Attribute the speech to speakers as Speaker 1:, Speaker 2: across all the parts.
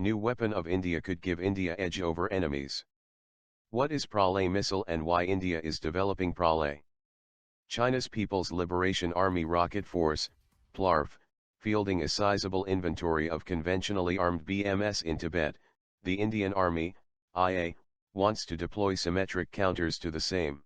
Speaker 1: New weapon of India could give India edge over enemies. What is Pralay missile and why India is developing Pralay? China's People's Liberation Army Rocket Force, PLARF, fielding a sizable inventory of conventionally armed BMS in Tibet, the Indian Army, IA, wants to deploy symmetric counters to the same.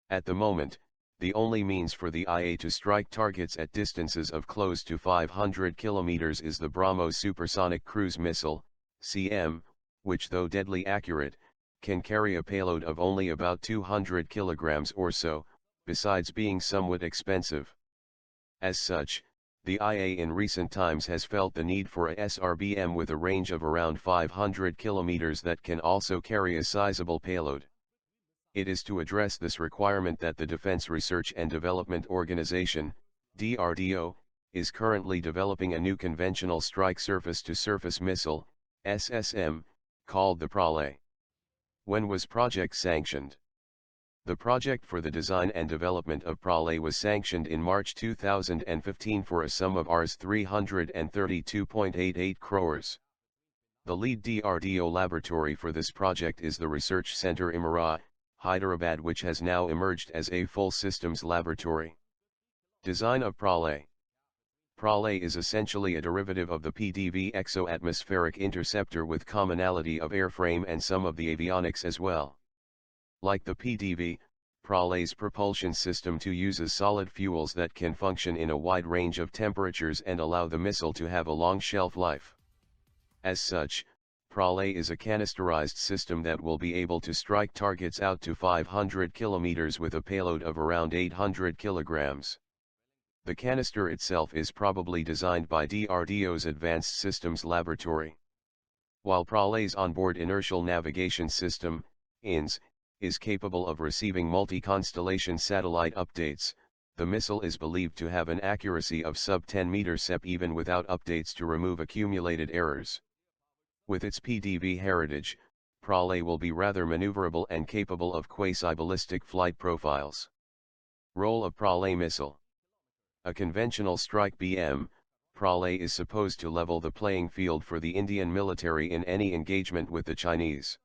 Speaker 1: At the moment, the only means for the IA to strike targets at distances of close to 500 kilometers is the BrahMos Supersonic Cruise Missile, CM, which though deadly accurate, can carry a payload of only about 200 kilograms or so, besides being somewhat expensive. As such, the IA in recent times has felt the need for a SRBM with a range of around 500 kilometers that can also carry a sizable payload. It is to address this requirement that the Defense Research and Development Organization, DRDO, is currently developing a new conventional strike surface-to-surface missile, SSM, called the Pralay. When was project sanctioned? The project for the design and development of Pralay was sanctioned in March 2015 for a sum of Rs 332.88 crores. The lead DRDO laboratory for this project is the Research Center Imara, Hyderabad, which has now emerged as a full systems laboratory. Design of Pralay. Pralay is essentially a derivative of the PDV exo-atmospheric interceptor with commonality of airframe and some of the avionics as well. Like the PDV, Pralay's propulsion system uses solid fuels that can function in a wide range of temperatures and allow the missile to have a long shelf life. As such, Pralay is a canisterized system that will be able to strike targets out to 500 kilometers with a payload of around 800 kilograms. The canister itself is probably designed by DRDO's Advanced Systems Laboratory. While Pralay's onboard inertial navigation system, INS, is capable of receiving multi-constellation satellite updates, the missile is believed to have an accuracy of sub-10 meter-sep even without updates to remove accumulated errors. With its PDV heritage, Pralay will be rather maneuverable and capable of quasi-ballistic flight profiles. Role of Pralay missile. A conventional strike BM, Pralay is supposed to level the playing field for the Indian military in any engagement with the Chinese.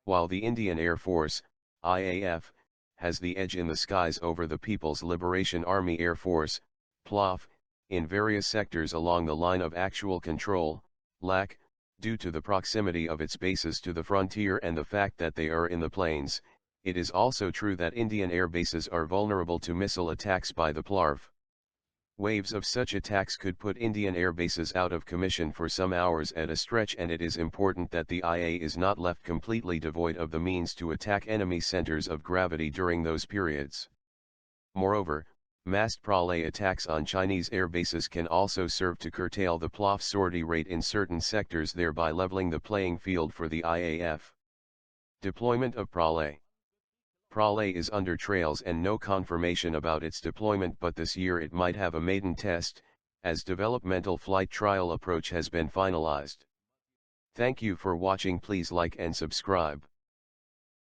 Speaker 1: While the Indian Air Force, IAF, has the edge in the skies over the People's Liberation Army Air Force, PLAF, in various sectors along the line of actual control, LAC, due to the proximity of its bases to the frontier and the fact that they are in the plains, it is also true that Indian air bases are vulnerable to missile attacks by the PLARF. Waves of such attacks could put Indian air bases out of commission for some hours at a stretch, and it is important that the IA is not left completely devoid of the means to attack enemy centers of gravity during those periods. Moreover, massed Pralay attacks on Chinese air bases can also serve to curtail the PLAF sortie rate in certain sectors, thereby leveling the playing field for the IAF. Deployment of Pralay. Pralay is under trials and no confirmation about its deployment, but this year it might have a maiden test, as developmental flight trial approach has been finalized. Thank you for watching. Please like and subscribe.